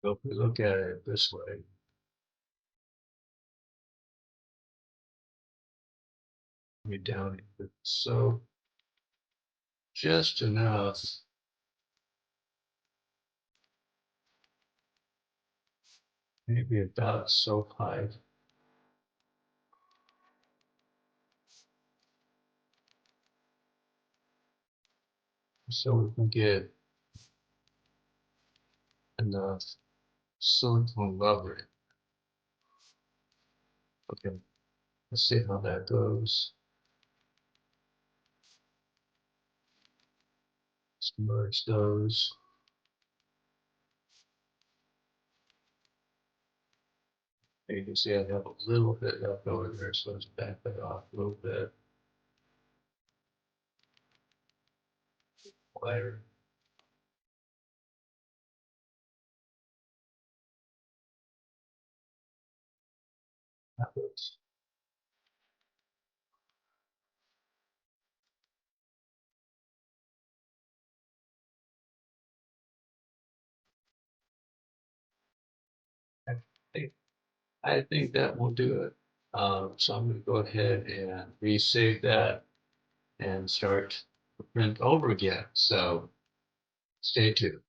So if we look at it this way, we down it. So just enough, maybe about so high. So we can get enough silicone rubber. Okay, let's see how that goes. Merge those. You can see I have a little bit left over there, so let's back that off a little bit. Lighter. I think, I think that will do it. So I'm going to go ahead and resave that and start the print over again. So stay tuned.